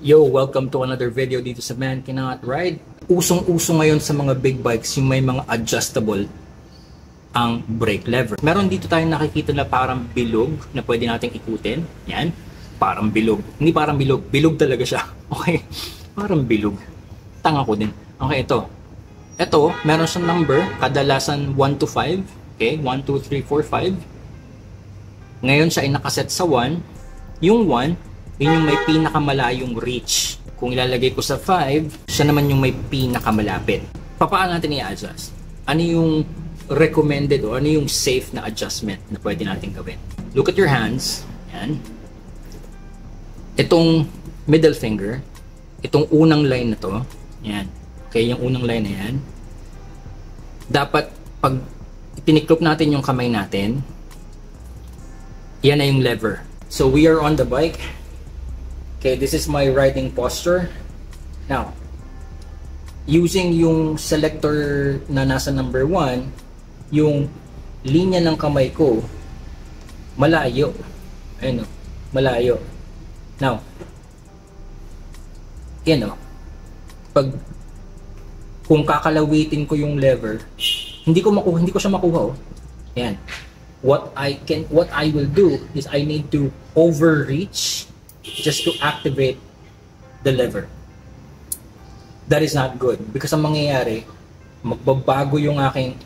Yo, welcome to another video dito sa Man Cannot Ride. Usong-uso ngayon sa mga big bikes yung may mga adjustable ang brake lever. Meron dito tayong nakikita na parang bilog na pwede nating ikutin. Yan, parang bilog. Hindi parang bilog, bilog talaga siya. Okay, parang bilog. Tanga ko din. Okay, ito. Ito, meron siyang number, kadalasan 1 to 5. Okay, 1, 2, 3, 4, 5. Ngayon siya ay nakaset sa 1. Yung 1, yun yung may pinakamalayong reach. Kung ilalagay ko sa 5, siya naman yung may pinakamalapit. Paano natin i-adjust? Ano yung recommended o ano yung safe na adjustment na pwede natin gawin? Look at your hands. Yan. Itong middle finger, itong unang line na to, yan. Okay, yung unang line na yan. Dapat pag tiniklop natin yung kamay natin, yan na yung lever. So we are on the bike. Okay, this is my riding posture. Now, using yung selector na nasa number 1, yung linya ng kamay ko, malayo. Ayun o, malayo. Now, yan o. Kung kakalawitin ko yung lever, hindi ko siya makuha o. Yan. What I will do is I need to overreach just to activate the lever. That is not good because ang mangyayari, magbabago yung aking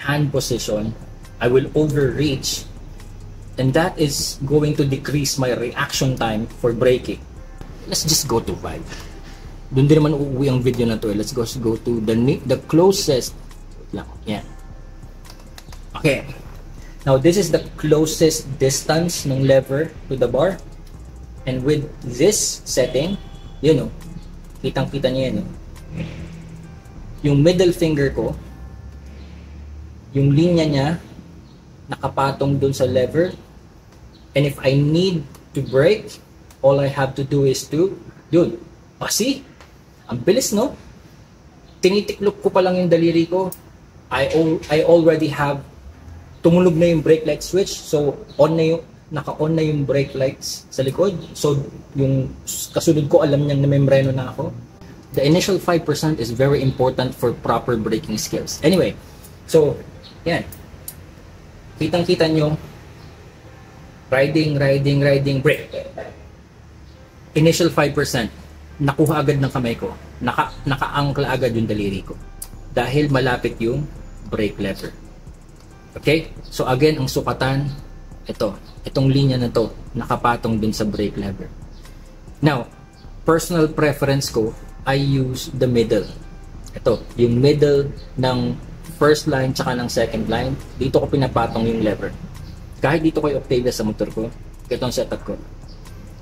hand position, I will overreach, and that is going to decrease my reaction time for braking. Let's just go to 5. Doon din naman uuwi ang video na to. Let's go to the closest lang. Yan. Okay. Now this is the closest distance ng lever to the bar. And with this setting, yun o, kitang-kita niya yan o. Yung middle finger ko, yung linya niya, nakapatong dun sa lever. And if I need to brake, all I have to do is to, yun. See? Ang bilis no? Tinitiklop ko pa lang yung daliri ko. I already have, tumunog na yung brake light switch. So, naka-on na yung brake lights sa likod. So, yung kasunod ko, alam niyang namembreno na ako. The initial 5% is very important for proper braking skills. Anyway, so, yan. Kitang-kita nyo, riding, brake. Initial 5%, nakuha agad ng kamay ko. Naka-angkla agad yung daliri ko. Dahil malapit yung brake lever. Okay? So, again, ang sukatan, itong linya na to, nakapatong dun sa brake lever. Now, personal preference ko, I use the middle. Ito, yung middle ng first line tsaka ng second line, dito ko pinapatong yung lever. Kahit dito ko yung Octavia sa motor ko, itong setup ko.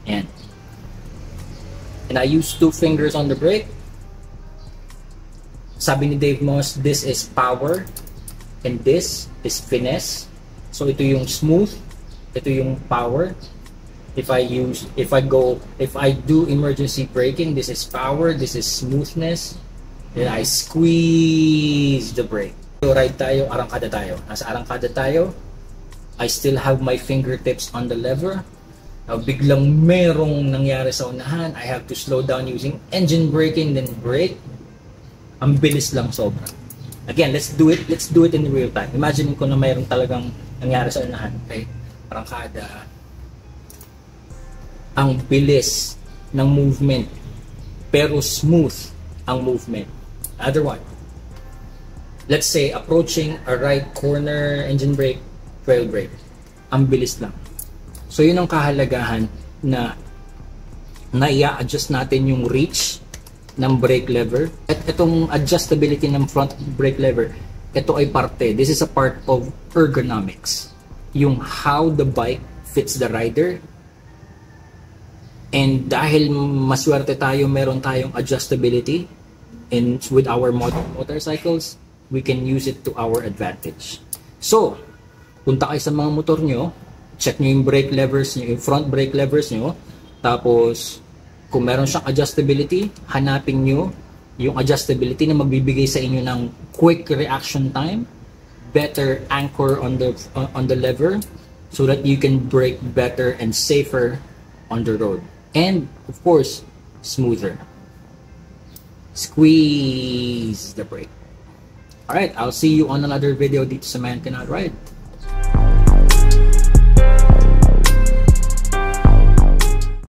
Ayan. And I use 2 fingers on the brake. Sabi ni Dave Moss, this is power and this is finesse. So ito yung smooth, ito yung power. If I do emergency braking, this is power, this is smoothness. Then I squeeze the brake. So ride tayo, arangkada tayo. Nasa arangkada tayo, I still have my fingertips on the lever. Now biglang merong nangyari sa unahan, I have to slow down using engine braking, then brake. Ang bilis lang sobra. Again, let's do it in real time. Imagine ko na mayroong talagang nangyari sa unahan, okay? Arangkada. Ang bilis ng movement, pero smooth ang movement. Other one. Let's say, approaching a right corner, engine brake, trail brake. Ang bilis lang. So, yun ang kahalagahan na i-adjust natin yung reach ng brake lever. At itong adjustability ng front brake lever, ito ay parte. This is a part of ergonomics. Yung how the bike fits the rider. And dahil maswerte tayo, meron tayong adjustability with our motorcycles, we can use it to our advantage. So, punta kayo sa mga motor nyo, check nyo yung brake levers nyo, yung front brake levers nyo, tapos kung meron siyang adjustability, hanapin nyo yung adjustability na magbibigay sa inyo ng quick reaction time, better anchor on the lever, so that you can brake better and safer on the road. And of course, smoother. Squeeze the brake. Alright, I'll see you on another video dito sa Man Cannot Ride.